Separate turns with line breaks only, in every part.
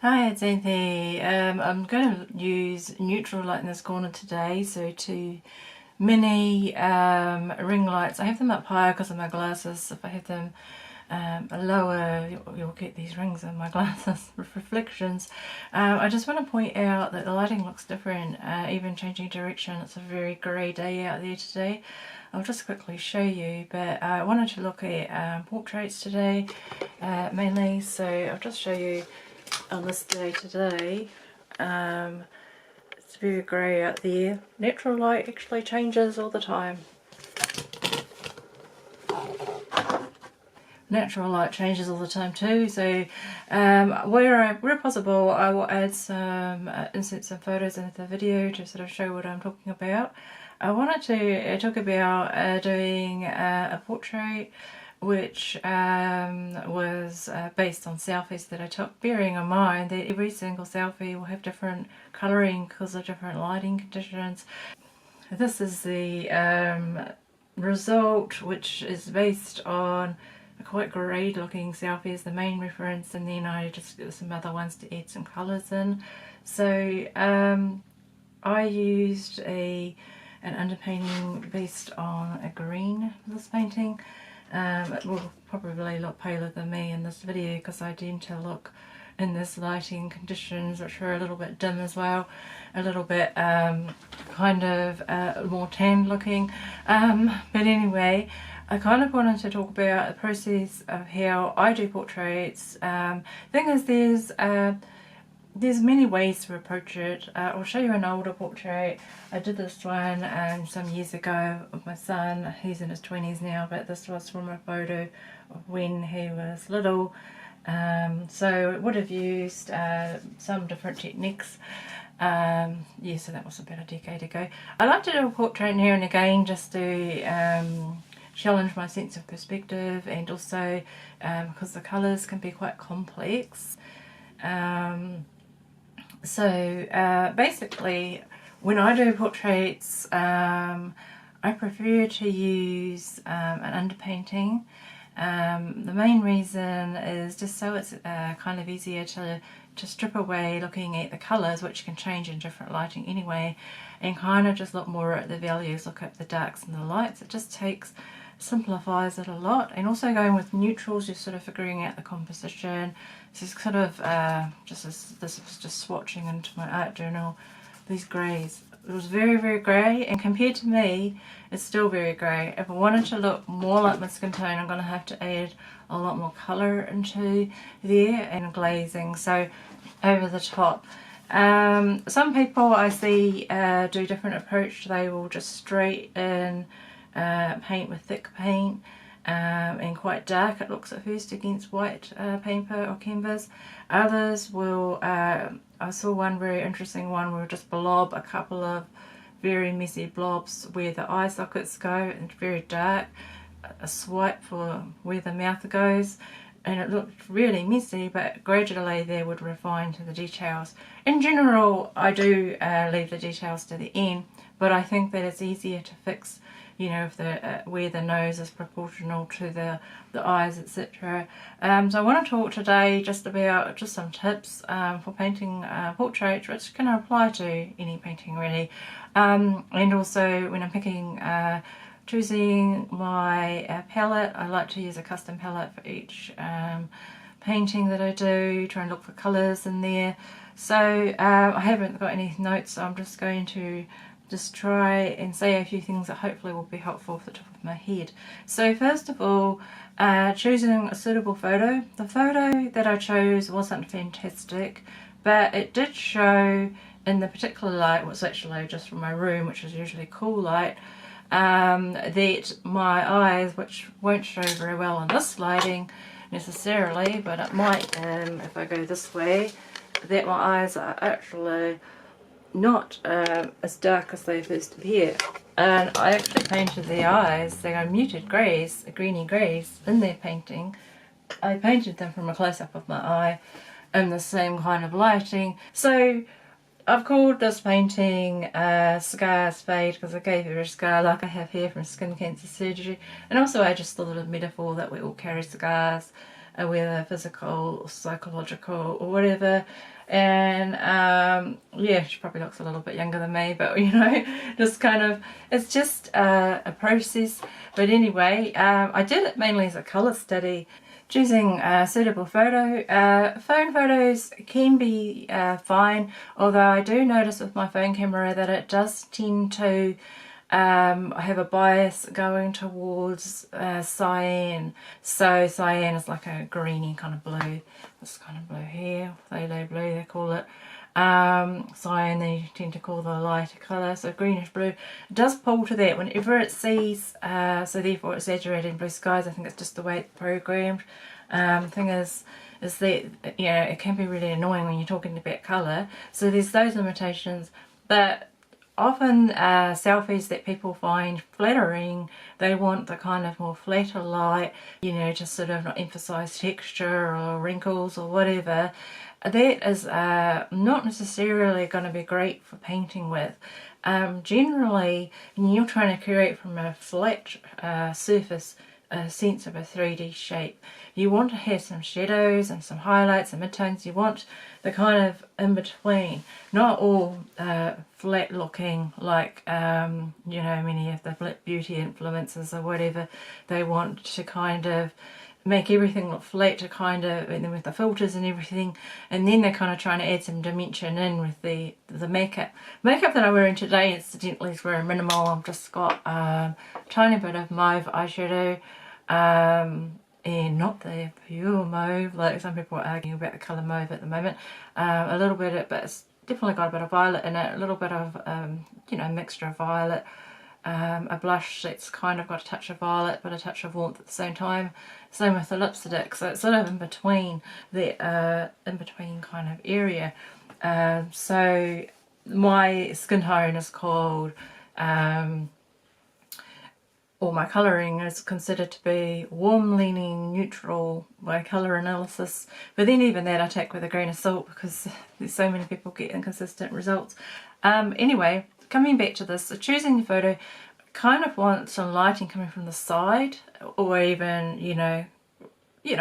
Hi, it's Xanthe. I'm going to use neutral light in this corner today, so two mini ring lights. I have them up higher because of my glasses. If I have them lower, you'll get these rings in my glasses with reflections. I just want to point out that the lighting looks different, even changing direction. It's a very grey day out there today. I'll just quickly show you, but I wanted to look at portraits today mainly, so I'll just show you on this day today. It's very grey out there. Natural light actually changes all the time. Natural light changes all the time too, so where possible I will add some insert some photos into the video to sort of show what I'm talking about. I wanted to talk about doing a portrait which was based on selfies that I took, bearing in mind that every single selfie will have different colouring because of different lighting conditions. This is the result, which is based on a quite grey looking selfie as the main reference, and then I just got some other ones to add some colours in. So I used an underpainting based on a green for this painting. It will probably look paler than me in this video because I tend to look in this lighting conditions which are a little bit dim as well, a little bit kind of more tan looking, but anyway, I kind of wanted to talk about the process of how I do portraits. Thing is, there's many ways to approach it. I'll show you an older portrait. I did this one some years ago of my son. He's in his 20s now, but this was from a photo of when he was little. So it would have used some different techniques. Yeah, so that was about a decade ago. I like to do a portrait now and again just to challenge my sense of perspective, and also because the colours can be quite complex. So basically, when I do portraits, I prefer to use an underpainting. The main reason is just so it's kind of easier to strip away looking at the colours, which can change in different lighting anyway, and kind of just look more at the values, look at the darks and the lights. It just simplifies it a lot. And also going with neutrals, you're sort of figuring out the composition. This is kind of this was just swatching into my art journal. These greys, it was very, very grey, and compared to me it's still very grey. If I wanted to look more like my skin tone, I'm going to have to add a lot more colour into there and glazing, so over the top. Some people I see do different approach. They will just straight in paint with thick paint and quite dark it looks at first against white paper or canvas. Others will, I saw one very interesting one where just blob a couple of very messy blobs where the eye sockets go, and very dark, a swipe for where the mouth goes, and it looked really messy, but gradually they would refine to the details. In general, I do leave the details to the end, but I think that it's easier to fix, you know, if the where the nose is proportional to the eyes, etc. So I want to talk today just about some tips for painting portraits, which can apply to any painting really, and also when I'm picking choosing my palette. I like to use a custom palette for each painting that I do, try and look for colours in there. So I haven't got any notes, so I'm just going to try and say a few things that hopefully will be helpful off the top of my head. So first of all, choosing a suitable photo. The photo that I chose wasn't fantastic, but it did show in the particular light, was actually just from my room, which is usually cool light, that my eyes, which won't show very well in this lighting necessarily, but it might if I go this way, that my eyes are actually not as dark as they first appear. And I actually painted the eyes, they are muted greys, greeny greys in their painting. I painted them from a close-up of my eye in the same kind of lighting. So I've called this painting Scars Fade because I gave her a scar like I have here from skin cancer surgery, and also I just thought of a metaphor that we all carry scars. whether physical or psychological or whatever. And yeah, she probably looks a little bit younger than me, but you know, just kind of, it's just a process. But anyway, I did it mainly as a colour study, choosing a suitable photo. Phone photos can be fine, although I do notice with my phone camera that it does tend to I have a bias going towards cyan. So cyan is like a greeny kind of blue. This kind of blue here, phthalo blue they call it. Cyan they tend to call the lighter colour, so greenish blue. It does pull to that whenever it sees, so therefore it's saturated in blue skies. I think it's just the way it's programmed. Thing is that, you know, it can be really annoying when you're talking about colour. So there's those limitations, but often selfies that people find flattering, they want the kind of more flatter light, you know, to sort of not emphasise texture or wrinkles or whatever. That is not necessarily going to be great for painting with. Generally, when you're trying to create from a flat surface a sense of a 3D shape, you want to have some shadows and some highlights and midtones. You want the kind of in-between, not all flat looking like you know, many of the Black Beauty influencers or whatever. They want to kind of make everything look flat, to kind of, and then with the filters and everything, and then they're kind of trying to add some dimension in with the makeup. Makeup that I'm wearing today, incidentally, is very minimal. I've just got a tiny bit of mauve eyeshadow, and not the pure mauve, like some people are arguing about the colour mauve at the moment. A little bit, but it's definitely got a bit of violet in it, a little bit of, you know, mixture of violet. A blush that's kind of got a touch of violet but a touch of warmth at the same time. Same with the lipstick, so it's sort of in between that in between kind of area. So my skin tone is called, or my colouring is considered to be warm leaning neutral by colour analysis, but then even that I take with a grain of salt because there's so many people get inconsistent results. Anyway, coming back to this, so choosing the photo, kind of want some lighting coming from the side, or even, you know,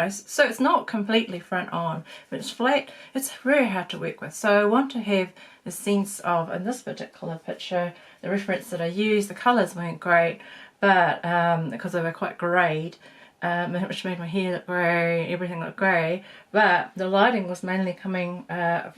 so it's not completely front on, but it's flat. It's very hard to work with. So I want to have the sense of, in this particular picture, the reference that I used, the colours weren't great, but because they were quite greyed, which made my hair look grey, everything looked grey, but the lighting was mainly coming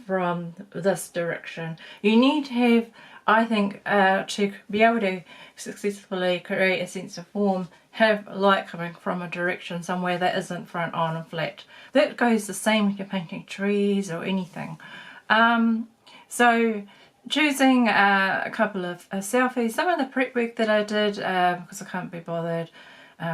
from this direction. You need to have, I think, to be able to successfully create a sense of form, have light coming from a direction somewhere that isn't front on and flat. That goes the same if you're painting trees or anything. So choosing a couple of selfies, some of the prep work that I did, because I can't be bothered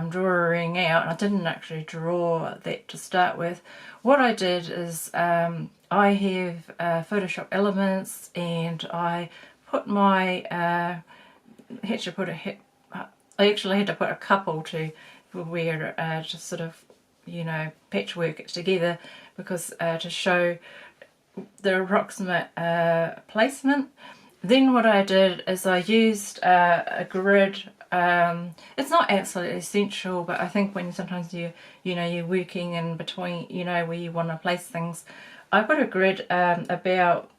drawing out, I didn't actually draw that to start with. What I did is I have Photoshop elements, and I put my I actually had to put a couple to where just sort of, you know, patchwork it together, because to show the approximate placement. Then what I did is I used a grid. It's not absolutely essential, but I think when sometimes you're working in between, you know, where you want to place things, I put a grid about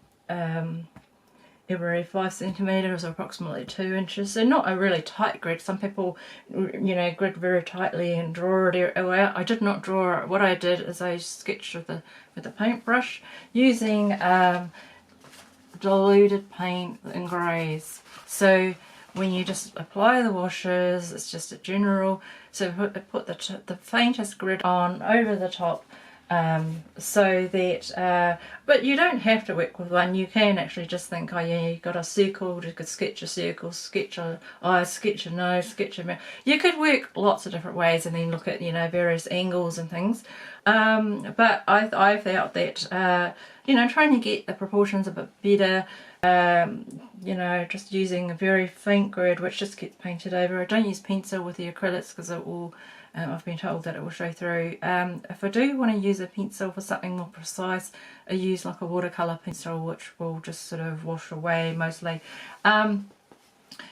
every 5 centimeters or approximately 2 inches. So not a really tight grid. Some people, you know, grid very tightly and draw it out. I did not draw it. What I did is I sketched with the paintbrush using diluted paint in greys. So when you just apply the washes, it's just a general, so put the faintest grid on over the top, so that, but you don't have to work with one. You can actually just think, oh yeah, you've got a circle, you could sketch a circle, sketch a eye, sketch a nose, sketch a mouth. You could work lots of different ways and then look at, you know, various angles and things. But I felt that, you know, trying to get the proportions a bit better, you know, just using a very faint grid which just gets painted over. I don't use pencil with the acrylics because it will, I've been told that it will show through. If I do want to use a pencil for something more precise, I use like a watercolour pencil which will just sort of wash away mostly.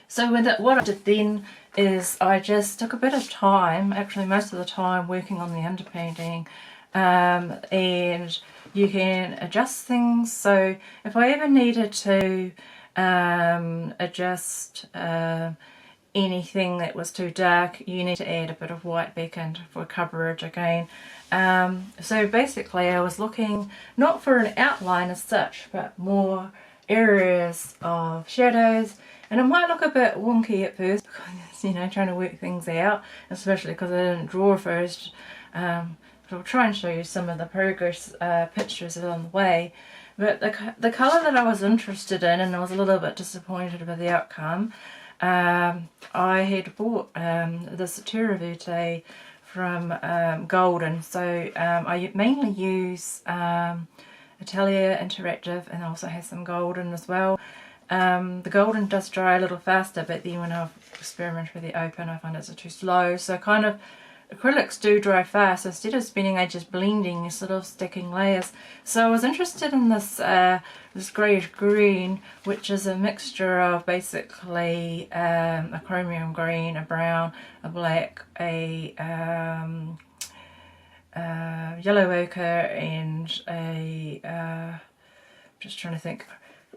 So with it, what I did then is I just took a bit of time, actually most of the time, working on the underpainting, and you can adjust things. So if I ever needed to adjust anything that was too dark, you need to add a bit of white back in for coverage again. So basically I was looking not for an outline as such, but more areas of shadows. And it might look a bit wonky at first because, you know, trying to work things out, especially because I didn't draw first. But I'll try and show you some of the progress pictures along the way. But the colour that I was interested in, and I was a little bit disappointed with the outcome, I had bought this terre verte from Golden. So I mainly use Atelier Interactive, and also has some Golden as well. The Golden does dry a little faster, but then when I've experimented with the open, I find it's too slow. So kind of acrylics do dry fast, so instead of spending ages blending, you're sort of stacking layers. So I was interested in this this greyish green, which is a mixture of basically a chromium green, a brown, a black, a yellow ochre, and a just trying to think.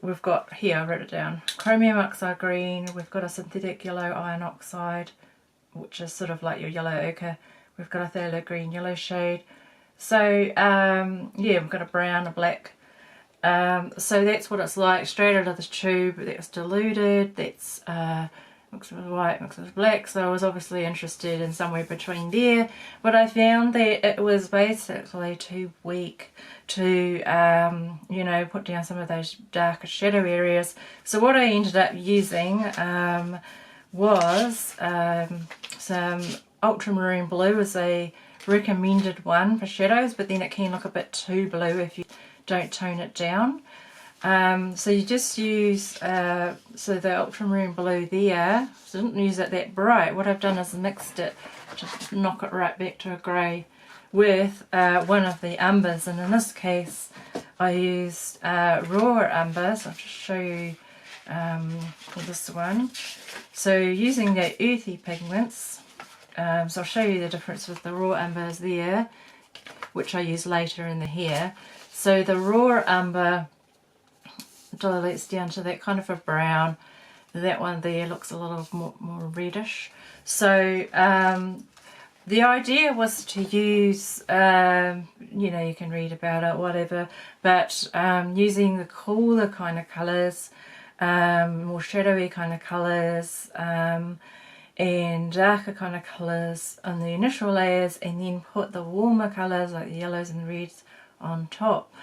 We've got here, I wrote it down, chromium oxide green. We've got a synthetic yellow iron oxide, which is sort of like your yellow ochre. We've got a phthalo green yellow shade. So yeah, we've got a brown, a black. So that's what it's like straight out of the tube. That's diluted, that's mixed with white, mixed with black. So I was obviously interested in somewhere between there, but I found that it was basically too weak to you know, put down some of those darker shadow areas. So what I ended up using was some ultramarine blue as a recommended one for shadows, but then it can look a bit too blue if you don't tone it down. So you just use so the ultramarine blue there. So I didn't use it that bright. What I've done is mixed it to knock it right back to a grey with one of the umbers, and in this case I used raw umber. So I'll just show you this one. So using the earthy pigments, so I'll show you the difference with the raw umbers there, which I use later in the hair. So the raw umber dilates down to that kind of a brown. That one there looks a little more reddish. So the idea was to use, you know, you can read about it, whatever, but using the cooler kind of colours, more shadowy kind of colours, and darker kind of colours on the initial layers, and then put the warmer colours like the yellows and the reds on top.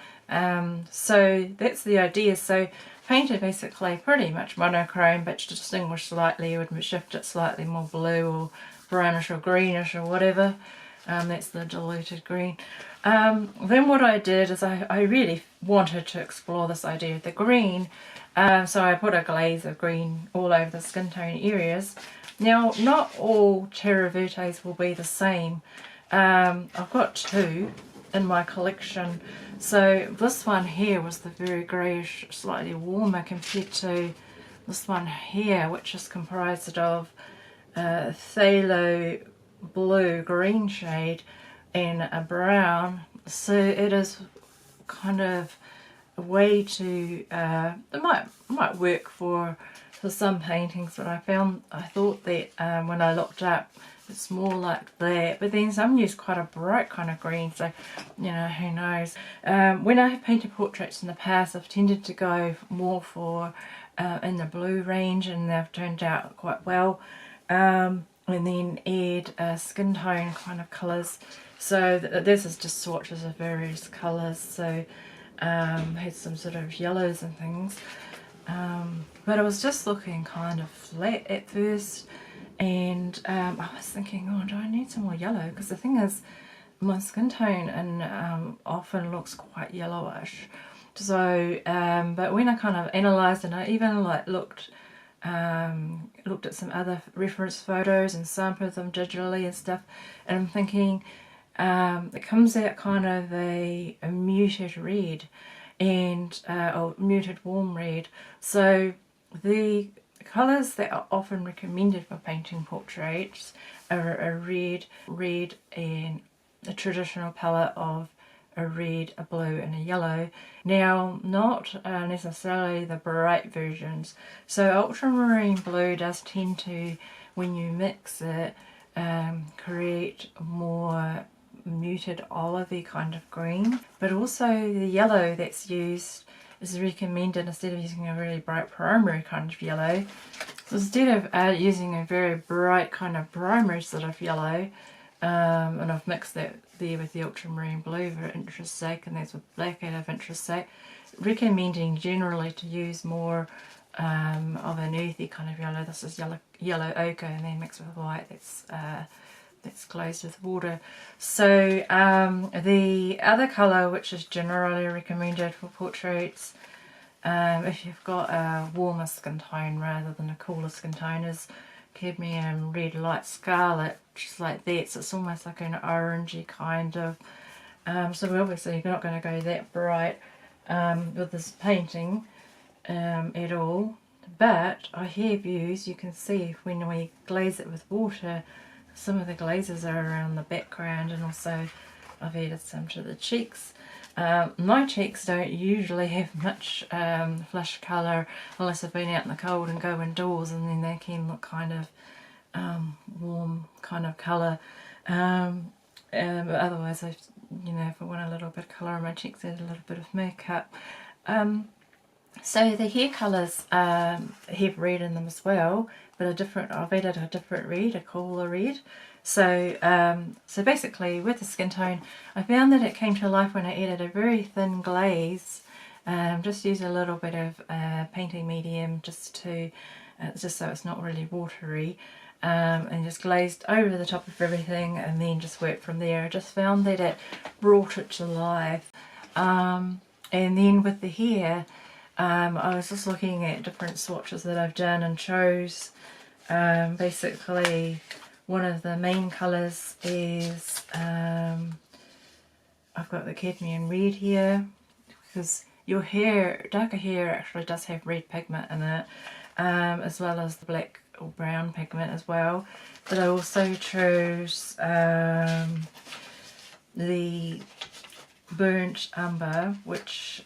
So that's the idea. So painted basically pretty much monochrome, but to distinguish slightly, you would shift it slightly more blue or brownish or greenish or whatever. That's the diluted green. Then what I did is I really wanted to explore this idea of the green, so I put a glaze of green all over the skin tone areas. Now, not all terre vertes will be the same. I've got two in my collection. So this one here was the very greyish, slightly warmer compared to this one here, which is comprised of phthalo blue green shade and a brown. So it is kind of a way to it might work for some paintings, but I thought that when I looked up, it's more like that. But then some use quite a bright kind of green, so you know, who knows. When I have painted portraits in the past, I've tended to go more for in the blue range, and they've turned out quite well. And then add skin tone kind of colours. So this is just swatches of various colours. So had some sort of yellows and things. But I was just looking kind of flat at first, and I was thinking, oh, do I need some more yellow? Because the thing is, my skin tone and often looks quite yellowish. So, but when I kind of analysed, and I even like looked at some other reference photos and sampled them digitally and stuff, and I'm thinking it comes out kind of a muted red, and or muted warm red. So the colours that are often recommended for painting portraits are a red and a traditional palette of a red, a blue and a yellow. Now, not necessarily the bright versions. So ultramarine blue does tend to, when you mix it, create more muted olivey kind of green. But also the yellow that's used is recommended instead of using a really bright primary kind of yellow. So instead of using a very bright kind of primary sort of yellow, and I've mixed that there with the ultramarine blue for interest's sake, and that's with black out of interest's sake, recommending generally to use more of an earthy kind of yellow. This is yellow ochre, and then mixed with white that's glazed with water. So the other colour which is generally recommended for portraits, if you've got a warmer skin tone rather than a cooler skin tone, is cadmium red light scarlet, just like that. So it's almost like an orangey kind of, so obviously you're not going to go that bright with this painting at all, but I have used, you can see when we glaze it with water, some of the glazes are around the background, and also I've added some to the cheeks. My cheeks don't usually have much flush colour unless I've been out in the cold and go indoors, and then they can look kind of warm kind of colour. But otherwise, if I want a little bit of colour on my cheeks, add a little bit of makeup. So the hair colours have red in them as well, but I've added a different red, a cooler red. So so basically with the skin tone, I found that it came to life when I added a very thin glaze. Just use a little bit of painting medium just so it's not really watery, and just glazed over the top of everything, and then just worked from there. I just found that it brought it to life. And then with the hair, I was just looking at different swatches that I've done and chose basically one of the main colours is I've got the cadmium red here, because your hair, darker hair actually does have red pigment in it, as well as the black or brown pigment as well. But I also chose the burnt umber, which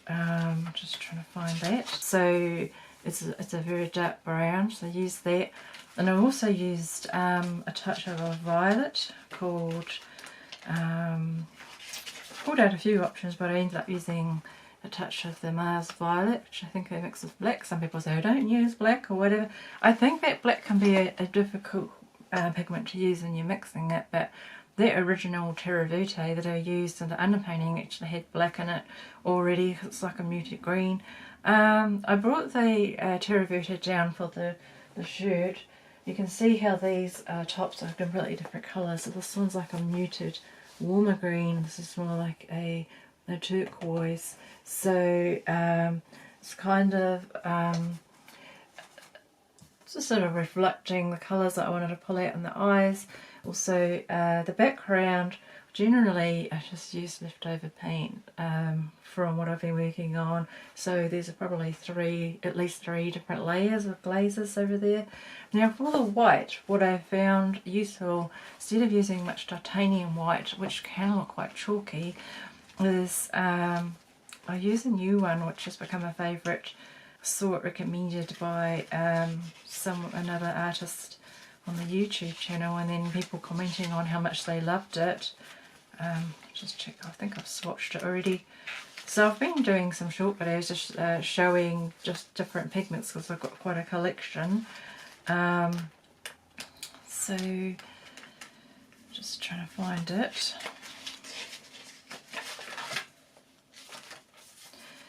just trying to find that. So it's a very dark brown, so I used that. And I also used a touch of a violet called, pulled out a few options, but I ended up using a touch of the Mars Violet, which I think I mix with black. Some people say I don't use black or whatever. I think that black can be a difficult pigment to use when you're mixing it, but that original terre verte that I used in the underpainting actually had black in it already. It's like a muted green. I brought the terre verte down for the shirt. You can see how these tops are completely different colours. So this one's like a muted warmer green. This is more like a turquoise. So it's kind of just sort of reflecting the colours that I wanted to pull out in the eyes. Also the background, generally I just use leftover paint from what I've been working on. So there's probably at least three different layers of glazes over there. Now for the white, what I found useful, instead of using much titanium white, which can look quite chalky, is I use a new one which has become a favourite. Saw it recommended by another artist on the YouTube channel, and then people commenting on how much they loved it. Just check, I think I've swatched it already. So I've been doing some short videos just showing just different pigments, because I've got quite a collection. So just trying to find it.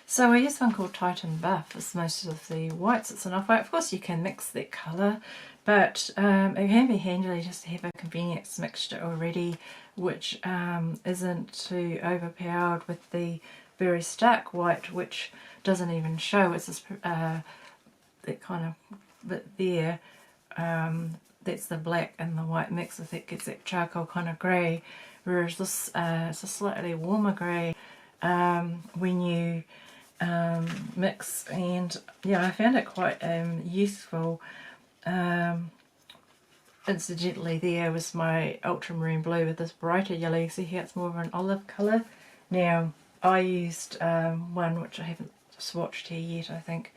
So I use one called Titan Buff as most of the whites. It's an off-white. Of course you can mix that colour, but it can be handy just to have a convenience mixture already, which isn't too overpowered with the very stark white, which doesn't even show. It's just that kind of bit there. That's the black and the white mix with it, gets that charcoal kind of grey, whereas this is a slightly warmer grey when you mix. And yeah, I found it quite useful. incidentally there was my ultramarine blue with this brighter yellow. You see here it's more of an olive colour. Now I used one which I haven't swatched here yet, I think,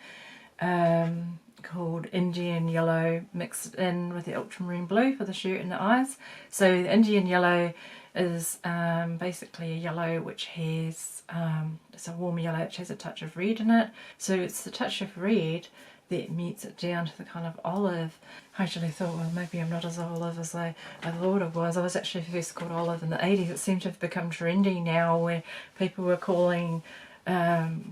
called Indian yellow mixed in with the ultramarine blue for the shirt and the eyes. So the Indian yellow is basically a yellow which has, it's a warm yellow which has a touch of red in it. So it's the touch of red that mutes it down to the kind of olive. I actually thought, well, maybe I'm not as olive as I thought it was. I was actually first called olive in the 80s. It seemed to have become trendy now where people were calling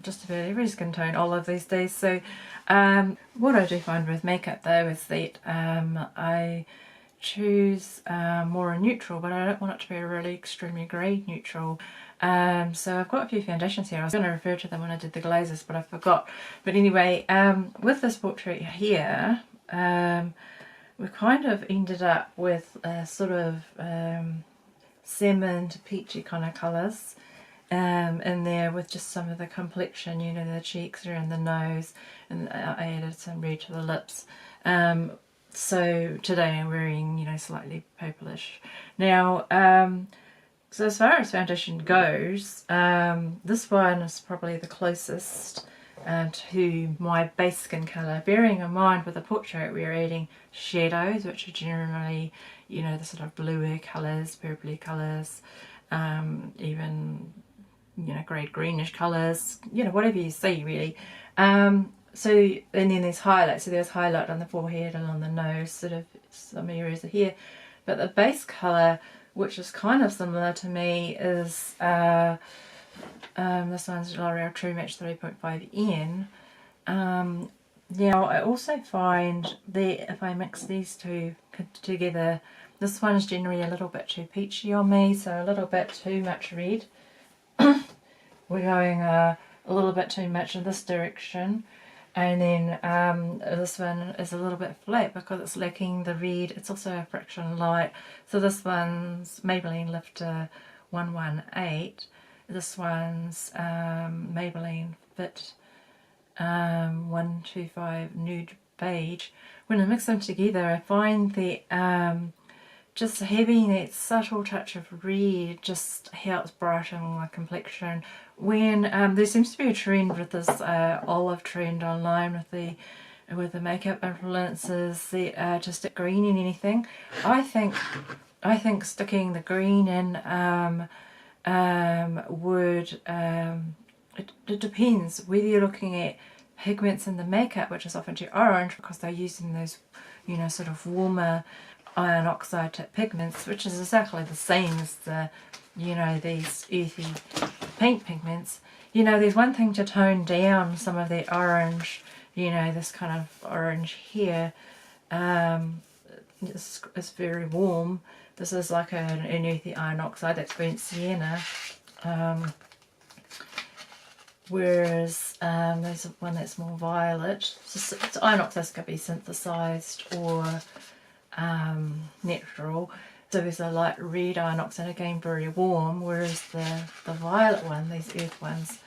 just about every skin tone olive these days. So what I do find with makeup though is that I choose more a neutral, but I don't want it to be a really extremely grey neutral. So I've got a few foundations here. I was going to refer to them when I did the glazes, but I forgot. But anyway, with this portrait here, we kind of ended up with a sort of salmon to peachy kind of colours in there, with just some of the complexion, you know, the cheeks around the nose, and I added some red to the lips. So today I'm wearing, you know, slightly purplish. Now, so as far as foundation goes, this one is probably the closest to my base skin colour, bearing in mind with the portrait we're adding shadows, which are generally, you know, the sort of bluer colours, purpley colours, even, you know, grey greenish colours, you know, whatever you see really. So, and then there's highlight, so there's highlight on the forehead and on the nose, sort of some areas of here. But the base colour, which is kind of similar to me, is this one's L'Oreal True Match 3.5N. Now I also find that if I mix these two together, this one is generally a little bit too peachy on me, so a little bit too much red. We're going a little bit too much in this direction. And then this one is a little bit flat because it's lacking the red. It's also a fraction light. So this one's Maybelline Lifter 118. This one's Maybelline Fit 125 Nude Beige. When I mix them together, I find that just having that subtle touch of red just helps brighten my complexion. When there seems to be a trend with this olive trend online with the makeup influencers that just stick green in anything. I think sticking the green in would it depends whether you're looking at pigments in the makeup, which is often too orange because they're using those, you know, sort of warmer iron oxide type pigments, which is exactly the same as the, you know, these earthy paint pigments. You know, there's one thing to tone down some of the orange, you know, this kind of orange here. It's very warm. This is like an earthy iron oxide, that's burnt sienna. Whereas there's one that's more violet. It's iron oxides can be synthesized or natural. So there's a light red iron oxide, again very warm, whereas the violet one, these earth ones,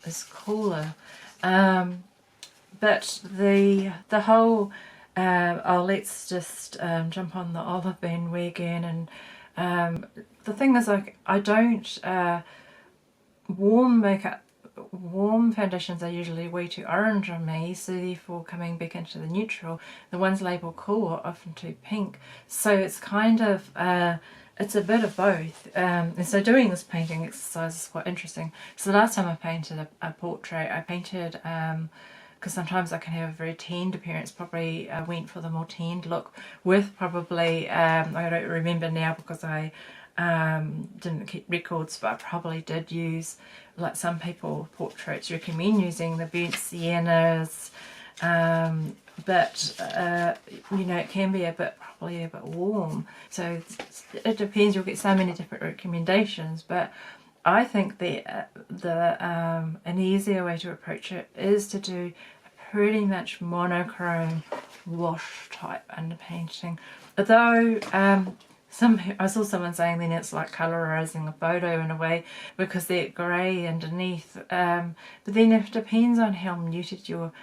is cooler. But the whole let's just jump on the olive bandwagon, and the thing is, like, I don't warm foundations are usually way too orange on me, so therefore coming back into the neutral, the ones labelled cool are often too pink. So it's kind of it's a bit of both, and so doing this painting exercise is quite interesting. So the last time I painted a portrait, I painted because sometimes I can have a very tanned appearance, probably went for the more tanned look with probably I don't remember now because I didn't keep records, but I probably did use, like some people portraits recommend using the burnt siennas, but you know, it can be probably a bit warm, so it depends. You'll get so many different recommendations, but I think that an easier way to approach it is to do a pretty much monochrome wash type underpainting. Although I saw someone saying then it's like colorizing a photo in a way because they're grey underneath, but then it depends on how muted your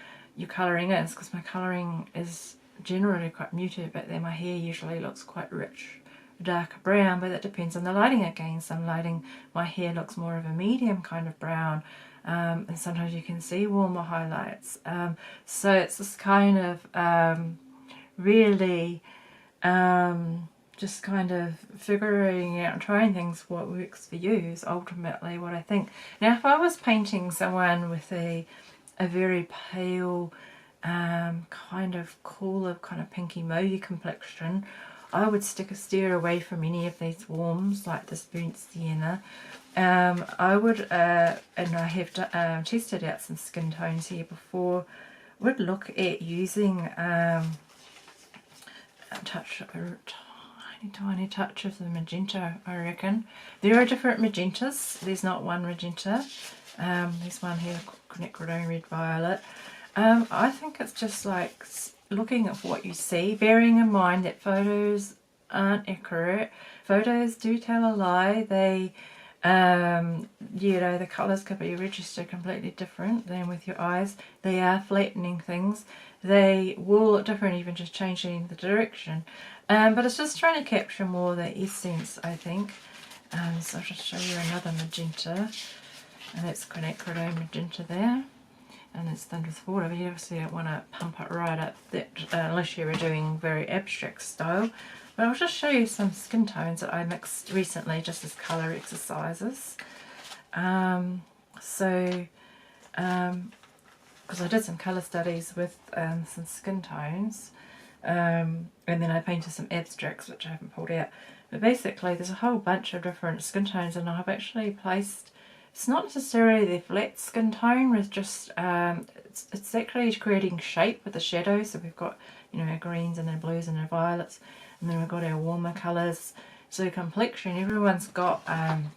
colouring is, because my colouring is generally quite muted, but then my hair usually looks quite rich, darker brown, but that depends on the lighting again. Some lighting my hair looks more of a medium kind of brown, and sometimes you can see warmer highlights. So it's this kind of really just kind of figuring out and trying things what works for you is ultimately what I think. Now if I was painting someone with a very pale kind of cooler kind of pinky mauvey complexion, I would steer away from any of these warms like this burnt sienna. I would, and I have tested out some skin tones here before, would look at using a tiny touch of the magenta, I reckon. There are different magentas. There's not one magenta. There's one here, quinacridone red violet. I think it's just like looking at what you see, bearing in mind that photos aren't accurate. Photos do tell a lie. They, you know, the colours could be registered completely different than with your eyes. They are flattening things. They will look different, even just changing the direction. But it's just trying to capture more the essence, I think. So I'll just show you another magenta. And that's quinacridone magenta there. And it's done with water, but you obviously don't want to pump it right up that unless you were doing very abstract style. But I'll just show you some skin tones that I mixed recently just as colour exercises. Because I did some colour studies with some skin tones, and then I painted some abstracts which I haven't pulled out. But basically there's a whole bunch of different skin tones, and I've actually placed, it's not necessarily the flat skin tone, with just it's actually creating shape with the shadows. So we've got, you know, our greens and our blues and our violets, and then we've got our warmer colours. So complexion, everyone's got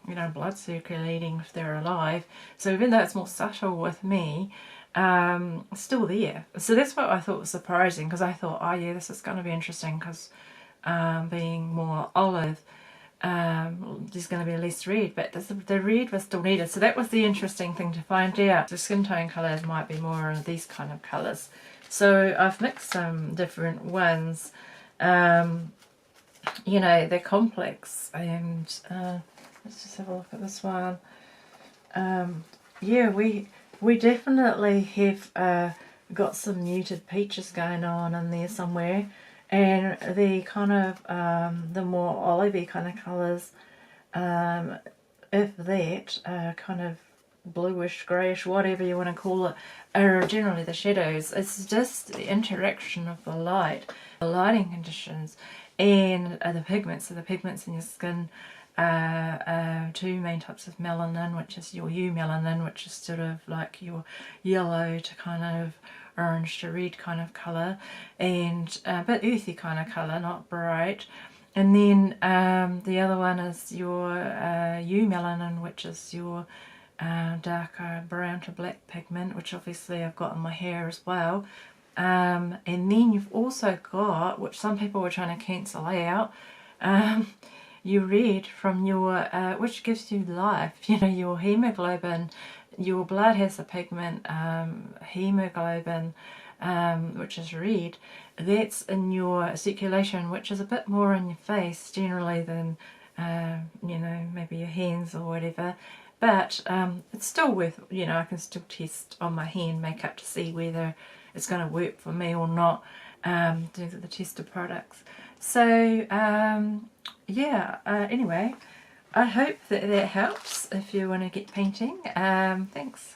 you know, blood circulating if they're alive. So even though it's more subtle with me, it's still there. So that's what I thought was surprising, because I thought, oh yeah, this is going to be interesting, because being more olive, there's going to be less red, but the red was still needed. So that was the interesting thing to find out. The skin tone colours might be more of these kind of colours. So I've mixed some different ones. You know, they're complex, and let's just have a look at this one. Yeah, we definitely have got some muted peaches going on in there somewhere, and the kind of the more olivey kind of colours, if that, kind of bluish, greyish, whatever you want to call it, are generally the shadows. It's just the interaction of the light, the lighting conditions, and the pigments. So the pigments in your skin are two main types of melanin, which is your eumelanin, which is sort of like your yellow to kind of orange to red kind of colour, and a bit earthy kind of colour, not bright. And then the other one is your eumelanin, which is your darker brown to black pigment, which obviously I've got in my hair as well. And then you've also got, which some people were trying to cancel out, your red from your, which gives you life, you know, your hemoglobin. Your blood has a pigment, hemoglobin, which is red. That's in your circulation, which is a bit more in your face generally than, you know, maybe your hands or whatever. But it's still worth, you know, I can still test on my hand makeup to see whether it's going to work for me or not, do the tested products. So yeah, anyway, I hope that helps if you want to get painting. Thanks.